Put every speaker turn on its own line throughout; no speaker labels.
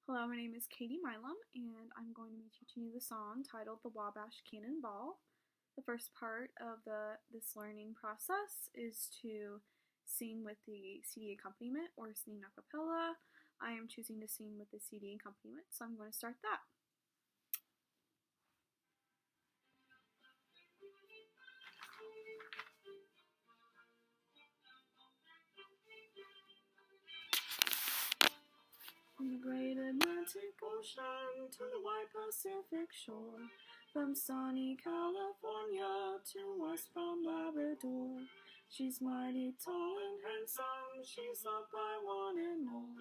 Hello, my name is Katie Milam, and I'm going to be teaching you the song titled The Wabash Cannonball. The first part of this learning process is to sing with the CD accompaniment or singing a cappella. I am choosing to sing with the CD accompaniment, so I'm going to start that. From the great Atlantic Ocean to the wide Pacific shore, from sunny California to westbound Labrador, she's mighty tall and handsome, she's loved by one and all.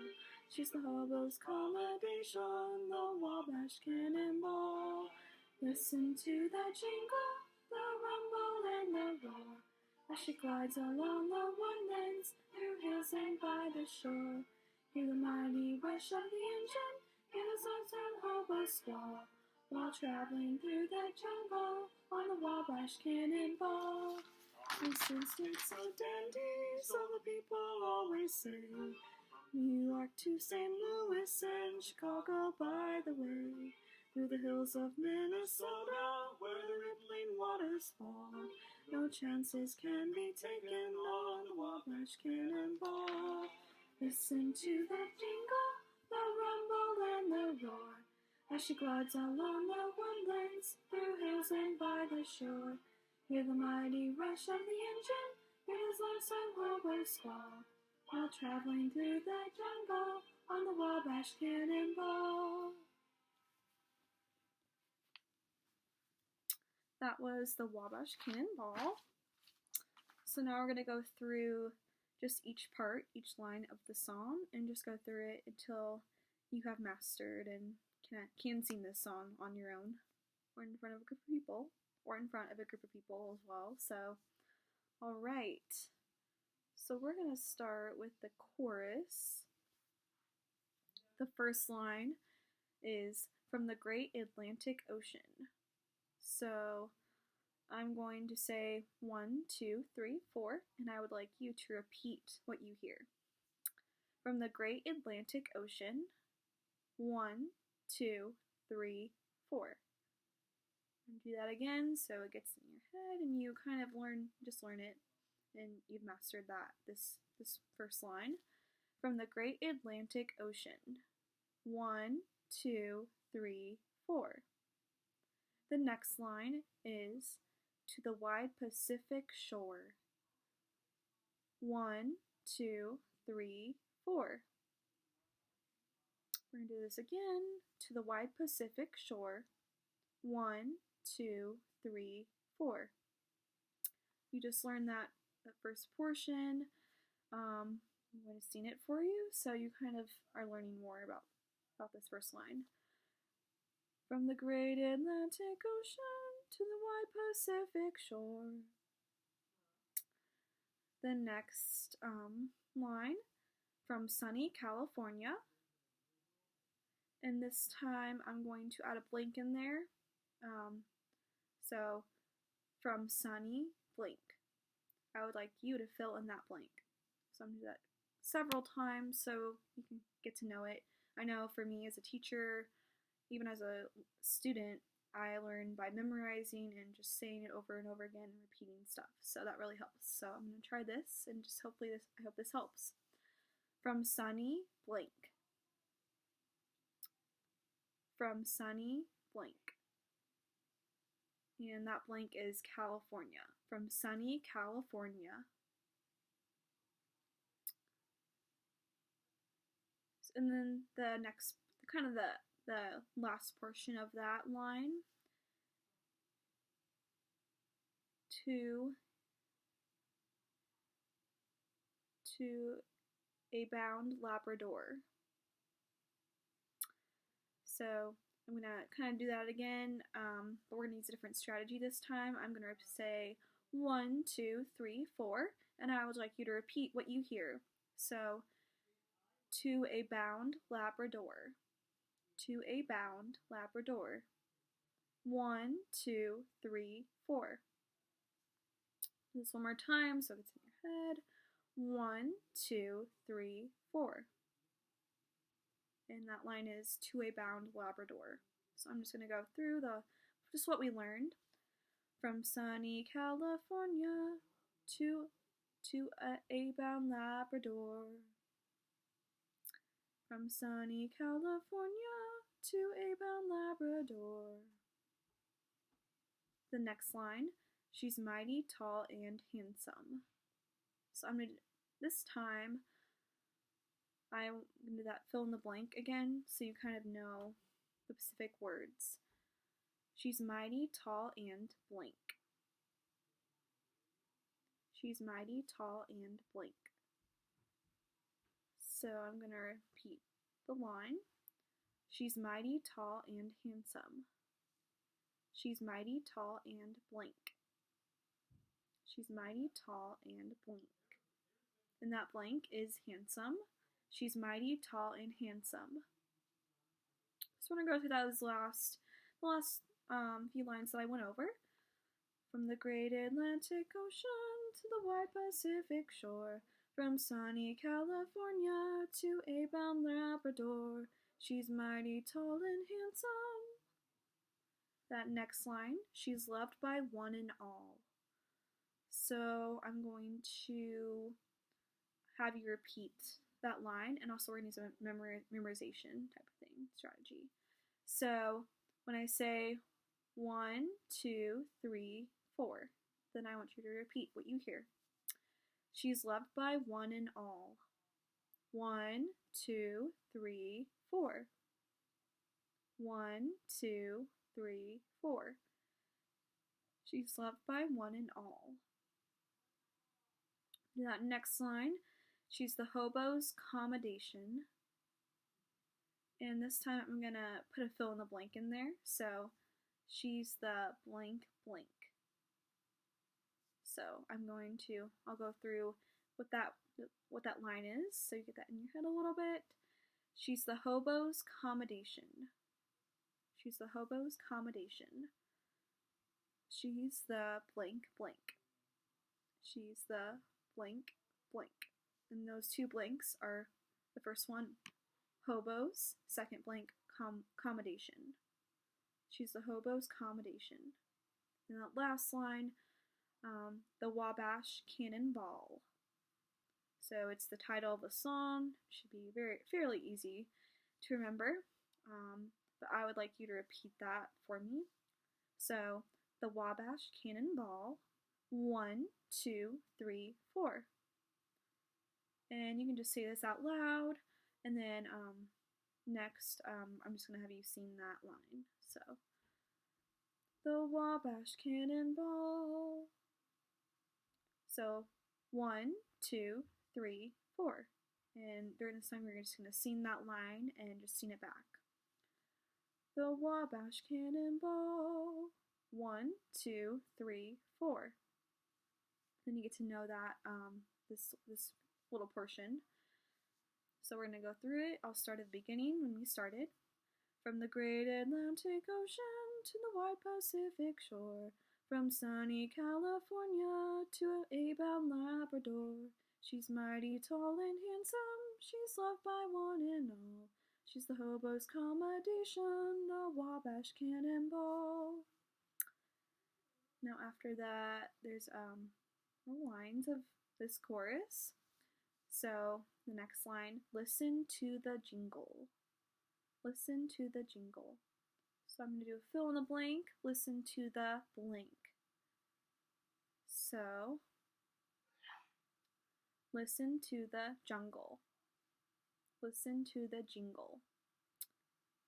She's the hobo's accommodation, the Wabash Cannonball. Listen to the jingle, the rumble and the roar, as she glides along the woodlands, through hills and by the shore. Hear the mighty rush of the engine, hear the sunset hobo squall, while traveling through the jungle on the Wabash Cannonball. Listen, stinks so dandy, so the people always say. New York to St. Louis and Chicago by the way. Through the hills of Minnesota, where the rippling waters fall, no chances can be taken on the Wabash Cannonball. Listen to the jingle, the rumble and the roar, as she glides along the woodlands, through hills and by the shore. Hear the mighty rush of the engine, hear his lonesome hobo squall, while traveling through the jungle on the Wabash Cannonball. That was the Wabash Cannonball. So now we're going to go through just each part, each line of the song, and just go through it until you have mastered and can sing this song on your own, or in front of a group of people, or in front of a group of people as well. So, alright. So we're going to start with the chorus. The first line is from the great Atlantic Ocean. So I'm going to say 1, 2, 3, 4, and I would like you to repeat what you hear. From the great Atlantic Ocean, 1, 2, 3, 4. And do that again so it gets in your head and you kind of learn it, and you've mastered this first line. From the great Atlantic Ocean, 1, 2, 3, 4. The next line is to the wide Pacific shore. 1, 2, 3, 4. We're going to do this again. To the wide Pacific shore. 1, 2, 3, 4. You just learned that first portion. I'm going to sing it for you, so you kind of are learning more about this first line. From the great Atlantic Ocean to the wide Pacific shore. The next line, from sunny California. And this time I'm going to add a blank in there. So from sunny blank. I would like you to fill in that blank. So I'm going to do that several times so you can get to know it. I know for me as a teacher, even as a student, I learn by memorizing and just saying it over and over again and repeating stuff. So that really helps. So I'm going to try this and just I hope this helps. From sunny blank. From sunny blank. And that blank is California. From sunny California. And then the next, kind of the last portion of that line, to a bound Labrador. So I'm going to kind of do that again, but we're going to use a different strategy this time. I'm going to say 1, 2, 3, 4, and I would like you to repeat what you hear. So, to a bound Labrador. To a bound Labrador. 1, 2, 3, 4. Do this one more time so it's in your head. 1, 2, 3, 4. And that line is to a bound Labrador. So I'm just going to go through just what we learned. From sunny California to a bound Labrador. From sunny California to a bound Labrador. The next line, she's mighty tall and handsome. So I'm going to, this time, I'm going to do that fill in the blank again so you kind of know the specific words. She's mighty tall and blank. She's mighty tall and blank. So I'm going to repeat the line. She's mighty tall and handsome. She's mighty tall and blank. She's mighty tall and blank. And that blank is handsome. She's mighty tall and handsome. So I'm going to go through those the last few lines that I went over. From the great Atlantic Ocean to the wide Pacific shore, from sunny California to a bound Labrador, she's mighty tall and handsome. That next line, she's loved by one and all. So I'm going to have you repeat that line, and also we're going to use a memorization type of thing, strategy. So when I say 1, 2, 3, 4, then I want you to repeat what you hear. She's loved by one and all. 1, 2, 3, 4. 1, 2, 3, 4. She's loved by one and all. That next line, she's the hobo's accommodation. And this time I'm going to put a fill in the blank in there. So she's the blank blank. So I'll go through what that line is so you get that in your head a little bit. She's the hobo's accommodation. She's the hobo's accommodation. She's the blank blank. She's the blank blank. And those two blanks are the first one, hobo's, second blank, accommodation. She's the hobo's accommodation. And that last line, the Wabash Cannonball. So it's the title of the song. Should be fairly easy to remember. But I would like you to repeat that for me. So the Wabash Cannonball. 1, 2, 3, 4. And you can just say this out loud. And then next, I'm just going to have you sing that line. So the Wabash Cannonball. So 1, 2, 3, 4. And during this time, we're just going to sing that line and just sing it back. The Wabash Cannonball. 1, 2, 3, 4. Then you get to know that this little portion. So we're going to go through it. I'll start at the beginning when we started. From the great Atlantic Ocean to the wide Pacific shore, from sunny California to a bound Labrador, she's mighty tall and handsome, she's loved by one and all. She's the hobo's accommodation, the Wabash Cannonball. Now after that, there's the lines of this chorus. So the next line, listen to the jingle. Listen to the jingle. So I'm going to do a fill in the blank, listen to the blank. So, listen to the jungle. Listen to the jingle.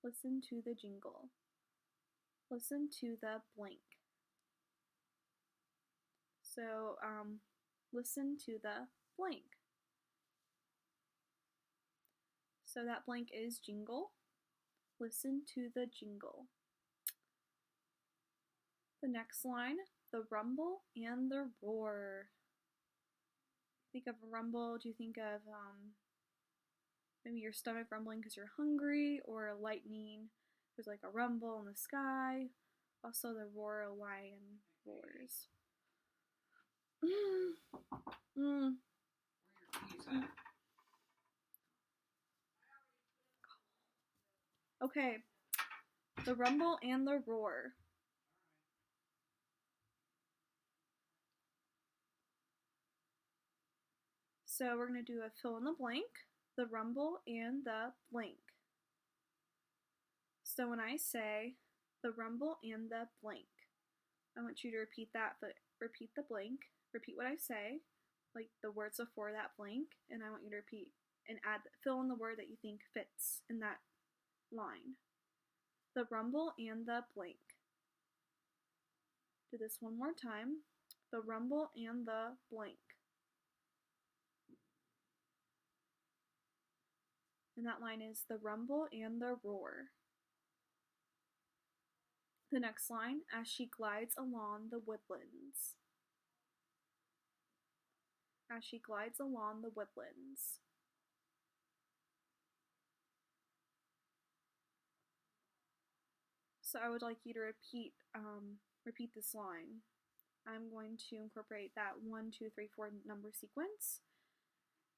Listen to the jingle. Listen to the blank. So, listen to the blank. So that blank is jingle. Listen to the jingle. The next line, the rumble and the roar. Think of a rumble, do you think of maybe your stomach rumbling because you're hungry, or lightning? There's like a rumble in the sky. Also the roar, a lion roars.
Where are your keys at?
Okay, the rumble and the roar. So we're going to do a fill in the blank, the rumble, and the blank. So when I say the rumble and the blank, I want you to repeat that, but repeat the blank, repeat what I say, like the words before that blank, and I want you to repeat and fill in the word that you think fits in that line. The rumble and the blank. Do this one more time. The rumble and the blank. And that line is the rumble and the roar. The next line, as she glides along the woodlands. As she glides along the woodlands. So I would like you to repeat this line. I'm going to incorporate that 1, 2, 3, 4 number sequence.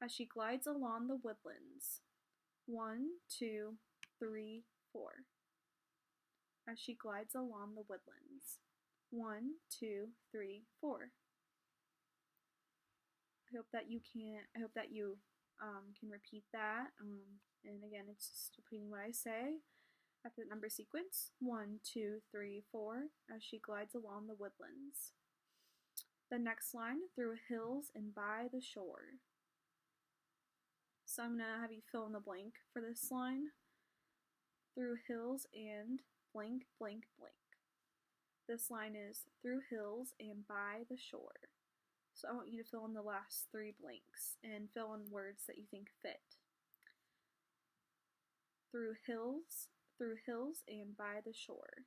As she glides along the woodlands. 1, 2, 3, 4. As she glides along the woodlands. 1, 2, 3, 4. I hope that you can repeat that. And again, it's just repeating what I say after the number sequence. 1, 2, 3, 4. As she glides along the woodlands. The next line, through hills and by the shore. So I'm going to have you fill in the blank for this line. Through hills and blank, blank, blank. This line is through hills and by the shore. So I want you to fill in the last 3 blanks and fill in words that you think fit. Through hills and by the shore.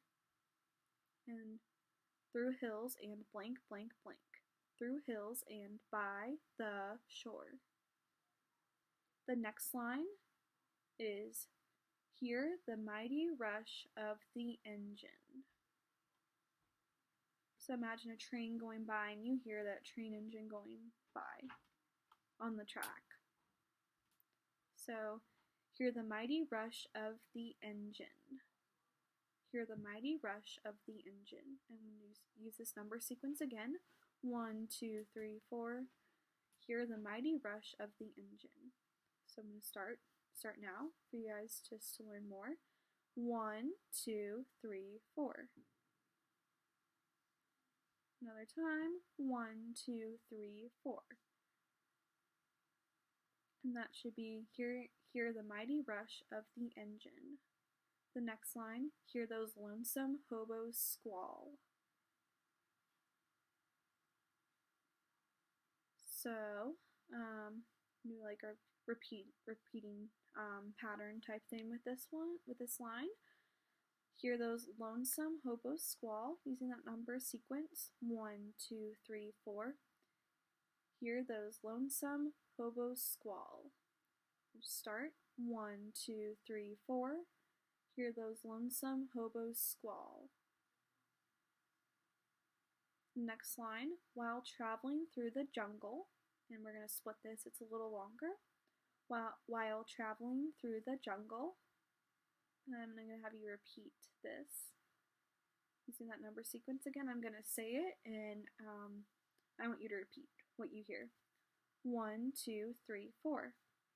And through hills and blank, blank, blank. Through hills and by the shore. The next line is, hear the mighty rush of the engine. So imagine a train going by and you hear that train engine going by on the track. So, hear the mighty rush of the engine. Hear the mighty rush of the engine. And use this number sequence again. 1, 2, 3, 4. Hear the mighty rush of the engine. So I'm going to start now for you guys just to learn more. 1, 2, 3, 4. Another time. 1, 2, 3, 4. And that should be hear the mighty rush of the engine. The next line, hear those lonesome hobos squall. So, do like a repeating pattern type thing with this line. Hear those lonesome hobos squall, using that number sequence, 1, 2, 3, 4. Hear those lonesome hobos squall. Start, 1, 2, 3, 4. Hear those lonesome hobos squall. Next line, while traveling through the jungle, and we're going to split this, it's a little longer. While traveling through the jungle, and I'm going to have you repeat this. Using that number sequence again, I'm going to say it, and I want you to repeat what you hear. 1, 2, 3, 4.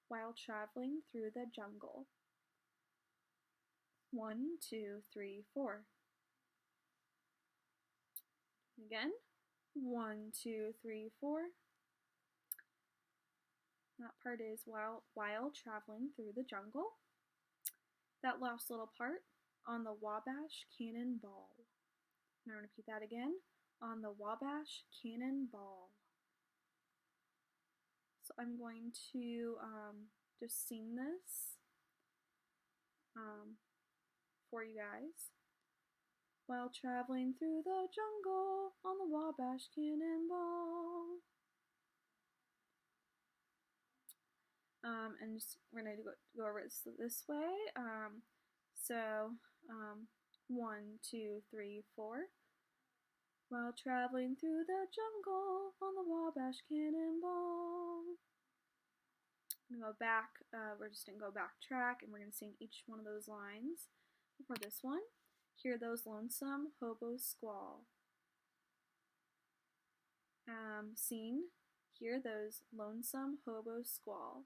While traveling through the jungle. 1, 2, 3, 4. Again. 1, 2, 3, 4. That part is while traveling through the jungle. That last little part, on the Wabash Cannonball. And I'm going to repeat that again. On the Wabash Cannonball. So I'm going to just sing this for you guys. While traveling through the jungle on the Wabash Cannonball. And just, we're going to go over this way. 1, 2, 3, 4. While traveling through the jungle on the Wabash Cannonball. I'm going to go back, we're just going to go backtrack, and we're going to sing each one of those lines. For this one, hear those lonesome hobos squall. Sing, hear those lonesome hobos squall.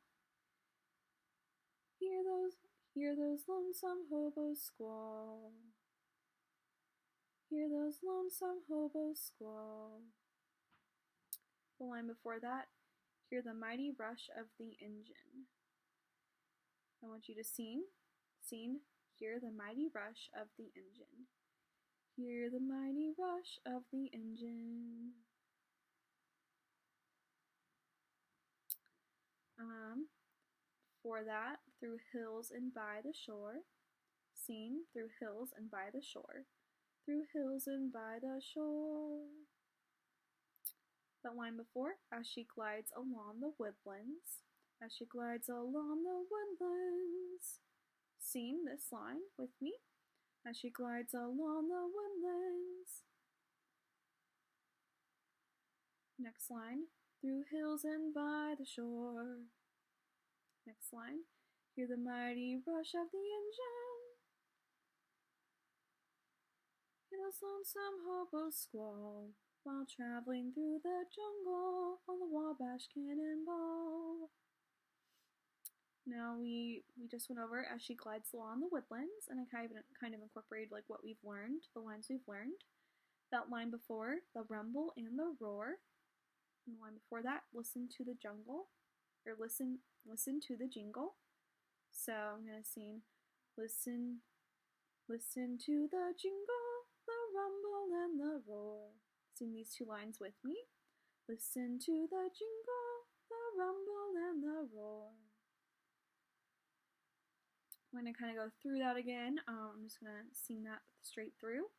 Hear those lonesome hobos squall. Hear those lonesome hobos squall. The line before that, hear the mighty rush of the engine. I want you to sing, hear the mighty rush of the engine. Hear the mighty rush of the engine. For that, through hills and by the shore. Sing, through hills and by the shore. Through hills and by the shore. That line before, as she glides along the woodlands. As she glides along the woodlands. Sing this line with me. As she glides along the woodlands. Next line, through hills and by the shore. Next line, hear the mighty rush of the engine. Hear those lonesome hobos squall while traveling through the jungle on the Wabash Cannonball. Now we just went over as she glides along the woodlands, and I kind of incorporated like what we've learned, the lines we've learned. That line before, the rumble and the roar. And the line before that, listen to the jungle, or listen to the jingle. So I'm gonna sing, listen to the jingle, the rumble and the roar. Sing these two lines with me. Listen to the jingle, the rumble and the roar. I'm going to kind of go through that again. I'm just going to sing that straight through.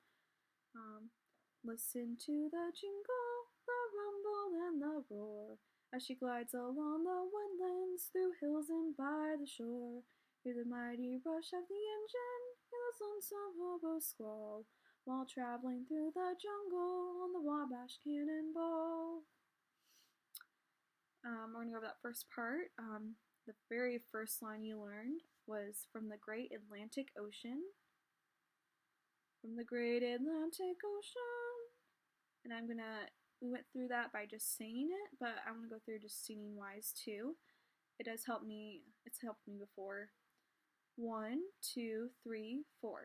Listen to the jingle, the rumble and the roar, as she glides along the woodlands, through hills and by the shore. Hear the mighty rush of the engine, hear the lonesome hobo squall, while traveling through the jungle on the Wabash Cannonball. We're going to go over that first part. The very first line you learned was from the Great Atlantic Ocean. From the Great Atlantic Ocean. And we went through that by just saying it, but I'm going to go through just singing wise too. It does help me, it's helped me before. 1, 2, 3, 4.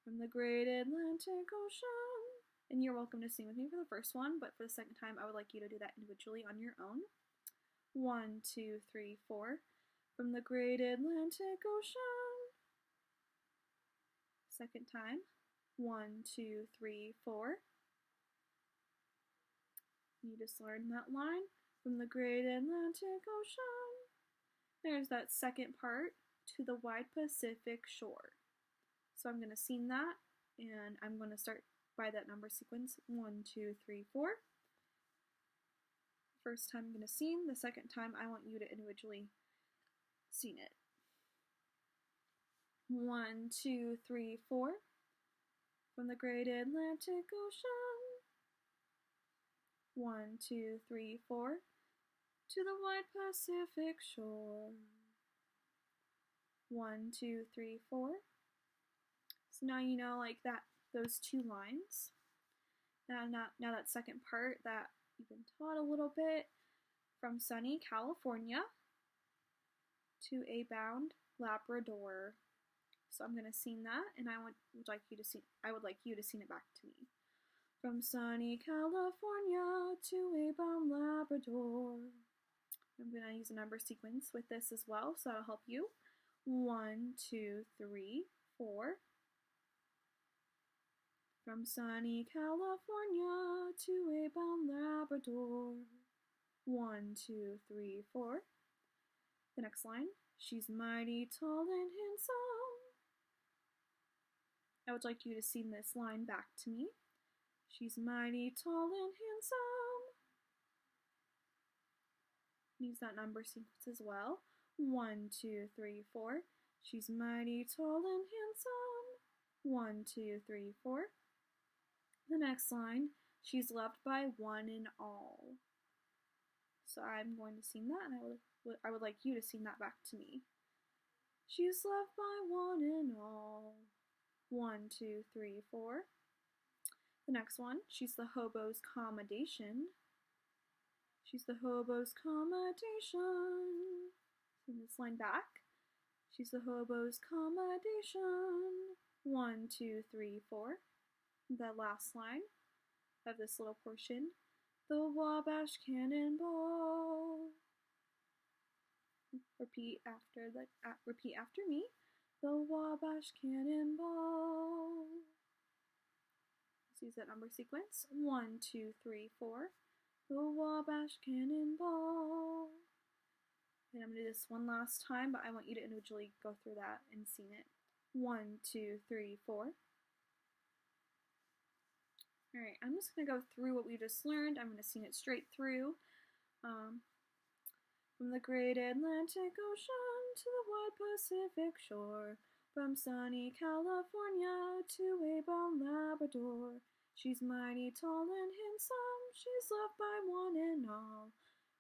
From the Great Atlantic Ocean. And you're welcome to sing with me for the first one, but for the second time, I would like you to do that individually on your own. 1, 2, 3, 4. From the Great Atlantic Ocean. Second time. 1, 2, 3, 4. You just learned that line. From the Great Atlantic Ocean. There's that second part, to the wide Pacific shore. So I'm going to sing that, and I'm going to start by that number sequence. 1, 2, 3, 4. First time I'm going to sing. The second time I want you to individually sing it. 1, 2, 3, 4. From the Great Atlantic Ocean. 1, 2, 3, 4. To the wide Pacific shore. 1, 2, 3, 4. So now you know like that, those two lines. Now that second part that you've been taught a little bit. From sunny California to a bound Labrador. So I'm gonna sing that, and I would like you to sing it back to me. From sunny California to a bound Labrador. I'm gonna use a number sequence with this as well, so that'll help you. 1, 2, 3, 4. From sunny California to a bound Labrador. 1, 2, 3, 4. The next line. She's mighty tall and handsome. I would like you to sing this line back to me. She's mighty tall and handsome. Use that number sequence as well. 1, 2, 3, 4. She's mighty tall and handsome. 1, 2, 3, 4. The next line. She's loved by one and all. So I'm going to sing that, and I would like you to sing that back to me. She's loved by one and all. 1, 2, 3, 4. The next one, she's the hobo's accommodation. She's the hobo's accommodation. Sing this line back. She's the hobo's accommodation. 1, 2, 3, 4. The last line of this little portion, the Wabash Cannonball. Repeat after me. The Wabash Cannonball. Let's use that number sequence. 1, 2, 3, 4. The Wabash Cannonball. And I'm going to do this one last time, but I want you to individually go through that and sing it. 1, 2, 3, 4. Alright, I'm just going to go through what we just learned. I'm going to sing it straight through. From the great Atlantic Ocean to the wide Pacific shore, from sunny California to Avon, Labrador, she's mighty tall and handsome, she's loved by one and all.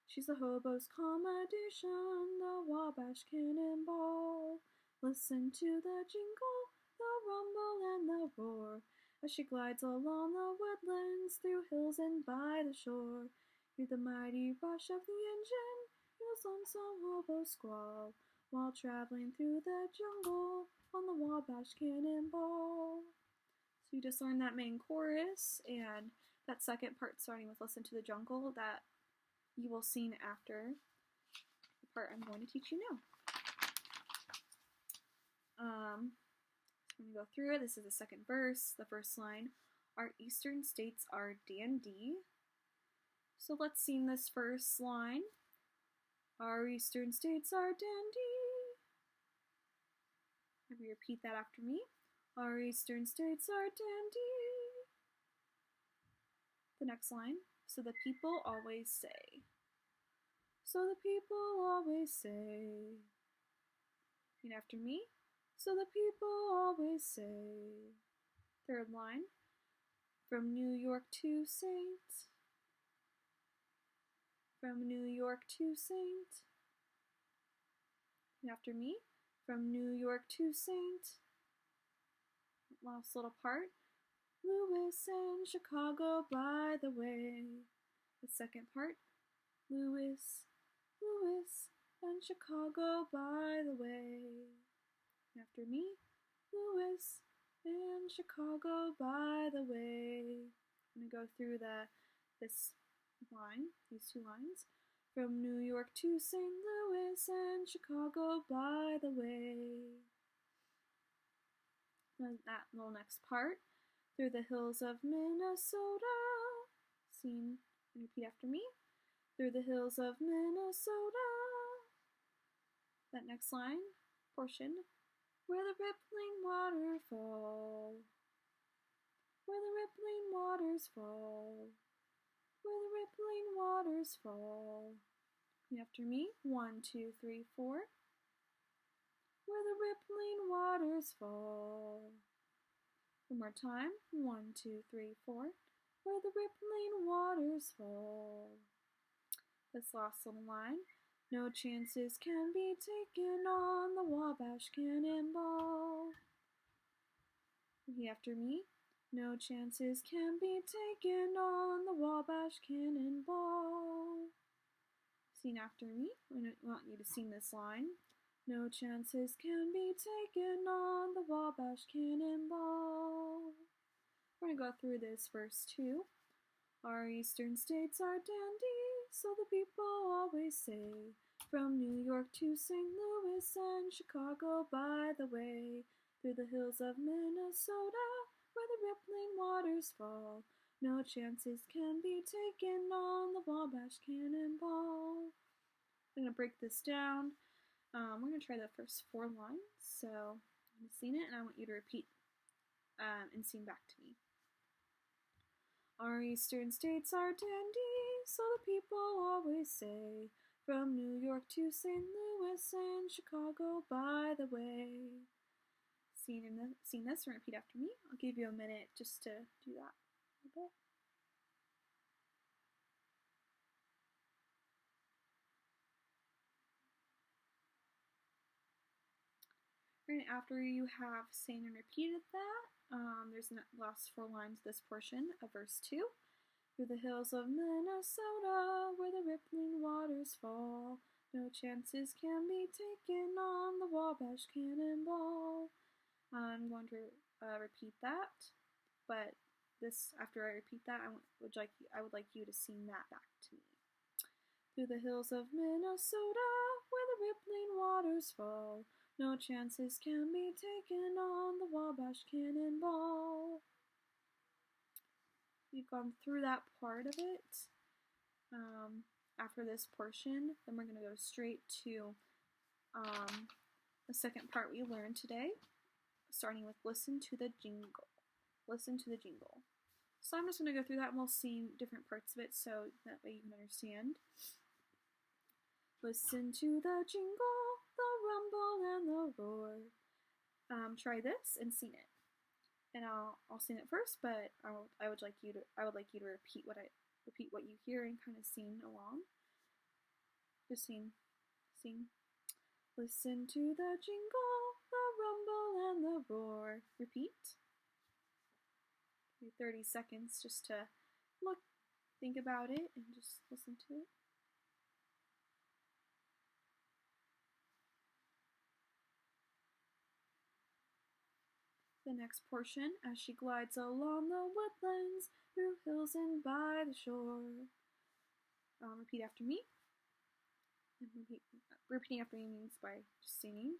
She's the hobo's accommodation, the Wabash Cannonball. Listen to the jingle, the rumble and the roar, as she glides along the woodlands, through hills and by the shore. Hear the mighty rush of the engine, hear the lonesome hobo squall, while traveling through the jungle on the Wabash Cannonball. So you just learned that main chorus and that second part starting with Listen to the Jungle that you will sing after the part I'm going to teach you now. I'm going to go through it. This is the second verse, the first line. Our eastern states are dandy. So let's sing this first line. Our eastern states are dandy. Have you repeat that after me? Our eastern states are dandy. The next line. So the people always say. So the people always say. Repeat after me. So the people always say. Third line. From New York to St. From New York to St. Repeat after me. From New York to St. Last little part. Louis and Chicago by the way. The second part. Louis and Chicago by the way. After me. Louis and Chicago by the way. I'm going to go through this line, these two lines. From New York to St. Louis and Chicago by the way. And that little next part. Through the hills of Minnesota. Sing and repeat after me. Through the hills of Minnesota. That next line, portion. Where the rippling water fall. Where the rippling waters fall. Where the rippling waters fall. Repeat after me. 1, 2, 3, 4. Where the rippling waters fall. One more time. 1, 2, 3, 4. Where the rippling waters fall. This last little line. No chances can be taken on the Wabash Cannonball. Repeat after me. No chances can be taken on the Wabash Cannonball. Sing after me. I want you to sing this line. No chances can be taken on the Wabash Cannonball. We're going to go through this verse too. Our eastern states are dandy, so the people always say. From New York to St. Louis and Chicago by the way. Through the hills of Minnesota, where the rippling waters fall. No chances can be taken on the Wabash Cannonball. I'm going to break this down. We're going to try the first 4 lines. So I'm sing it, and I want you to repeat and sing back to me. Our eastern states are dandy, so the people always say. From New York to St. Louis and Chicago by the way. Sing this and repeat after me. I'll give you a minute just to do that. Okay. And after you have sang and repeated that, there's the last 4 lines of this portion of verse 2. Through the hills of Minnesota, where the rippling waters fall, no chances can be taken on the Wabash Cannonball. I'm going to repeat that, but after I repeat that, I would like you to sing that back to me. Through the hills of Minnesota, where the rippling waters fall, no chances can be taken on the Wabash Cannonball. We've gone through that part of it. After this portion, then we're going to go straight to the second part we learned today, starting with listen to the jingle. Listen to the jingle. So I'm just going to go through that and we'll see different parts of it so that way you can understand. Listen to the jingle, the rumble and the roar. Try this and sing it. And I'll sing it first, but I would like you to repeat what you hear and kind of sing along. Just sing. Listen to the jingle, the rumble and the roar. Repeat. Give you 30 seconds just to think about it, and just listen to it. The next portion, as she glides along the woodlands, through hills and by the shore. Repeat after me. Repeating after me means by just singing.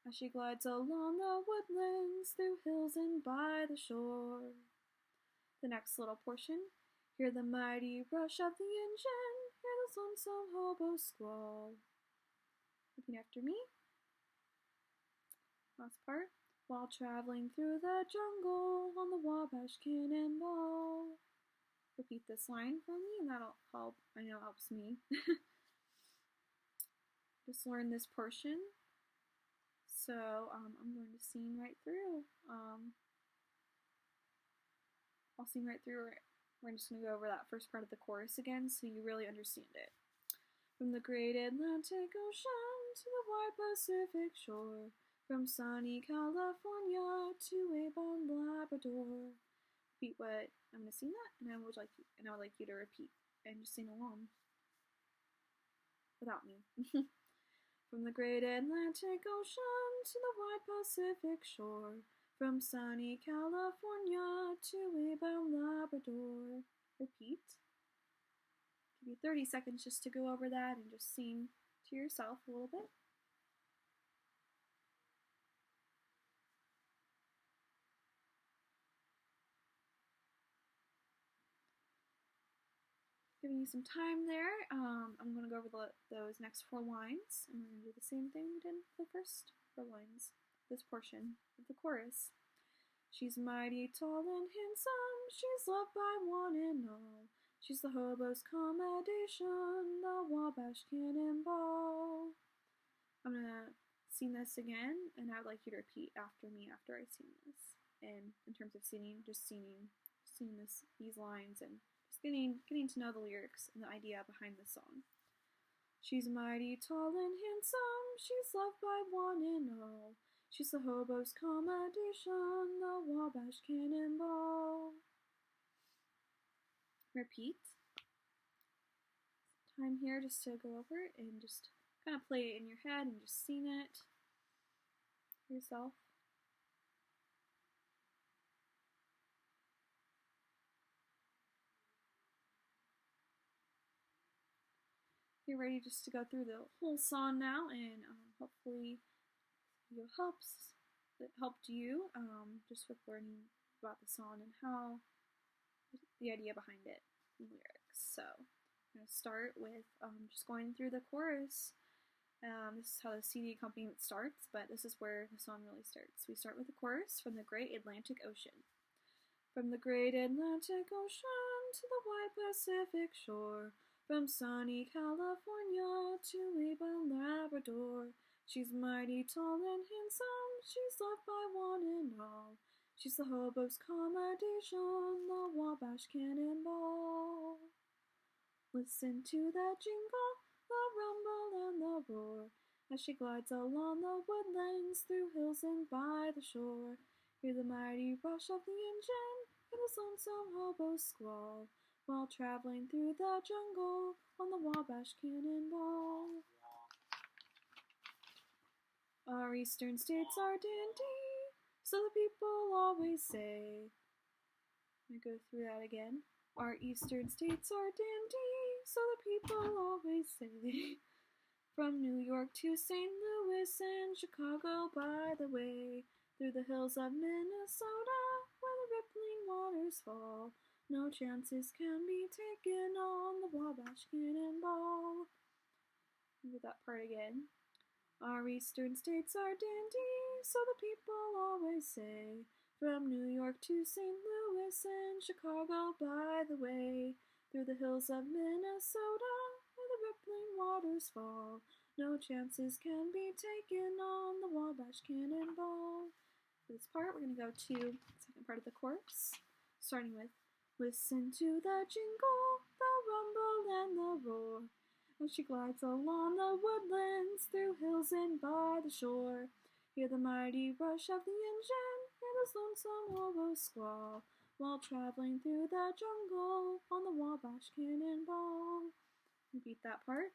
As she glides along the woodlands, through hills and by the shore. The next little portion, hear the mighty rush of the engine, hear the lonesome hobo squall. Repeat after me. Last part. While traveling through the jungle on the Wabash Cannonball. Repeat this line for me and that'll help. I know it helps me. Just learn this portion. So I'm going to sing right through. I'll sing right through. We're just going to go over that first part of the chorus again so you really understand it. From the great Atlantic Ocean to the wide Pacific shore, from sunny California to Avon, Labrador. Repeat what I'm going to sing that, and I would like you to repeat and just sing along without me. From the great Atlantic Ocean to the wide Pacific shore, from sunny California to Avon, Labrador. Repeat. Give you 30 seconds just to go over that and just sing to yourself a little bit. Giving you some time there. I'm going to go over those next 4 lines, and we're going to do the same thing we did for the first 4 lines, this portion of the chorus. She's mighty tall and handsome, she's loved by one and all. She's the hobo's accommodation, the Wabash Cannonball. I'm going to sing this again, and I would like you to repeat after me after I sing this. And in terms of singing, just singing these lines and just getting to know the lyrics and the idea behind the song. She's mighty tall and handsome, she's loved by one and all. She's the hobo's accommodation, the Wabash Cannonball. Repeat. Time here just to go over it and just kind of play it in your head and just sing it yourself. You're ready just to go through the whole song now, and hopefully it helped you just with learning about the song and how the idea behind it and lyrics. So I'm going to start with just going through the chorus. This is how the CD accompaniment starts, but this is where the song really starts. We start with the chorus from the great Atlantic Ocean. From the great Atlantic Ocean to the wide Pacific shore, from sunny California to Avon, Labrador. She's mighty tall and handsome, she's loved by one and all. She's the hobo's accommodation, the Wabash Cannonball. Listen to that jingle, the rumble and the roar. as she glides along the woodlands, through hills and by the shore. Hear the mighty rush of the engine and his lonesome hobo squall, while traveling through the jungle on the Wabash Cannonball. Our eastern states are dandy, so the people always say. Let me go through that again. Our eastern states are dandy, so the people always say. From New York to St. Louis and Chicago by the way, through the hills of Minnesota where the rippling waters fall, no chances can be taken on the Wabash Cannonball. Read that part again. Our eastern states are dandy, so the people always say. From New York to St. Louis and Chicago by the way, through the hills of Minnesota where the rippling waters fall, no chances can be taken on the Wabash Cannonball. For this part, we're going to go to the second part of the chorus, starting with, listen to the jingle, the rumble, and the roar, as she glides along the woodlands, through hills and by the shore. Hear the mighty rush of the engine and his lonesome hobo squall, while traveling through the jungle on the Wabash Cannonball. Repeat that part.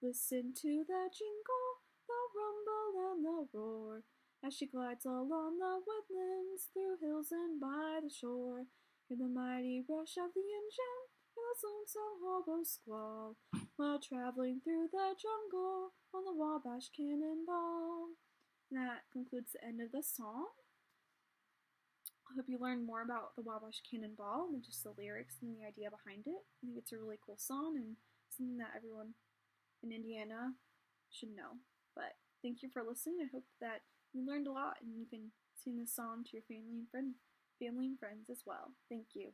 Listen to the jingle, the rumble, and the roar, as she glides along the woodlands, through hills and by the shore. Hear the mighty rush of the engine and his lonesome hobo squall, while traveling through the jungle on the Wabash Cannonball. And that concludes the end of the song. I hope you learned more about the Wabash Cannonball than just the lyrics and the idea behind it. I think it's a really cool song and something that everyone in Indiana should know. But thank you for listening. I hope that you learned a lot and you can sing this song to your family and friends as well. Thank you.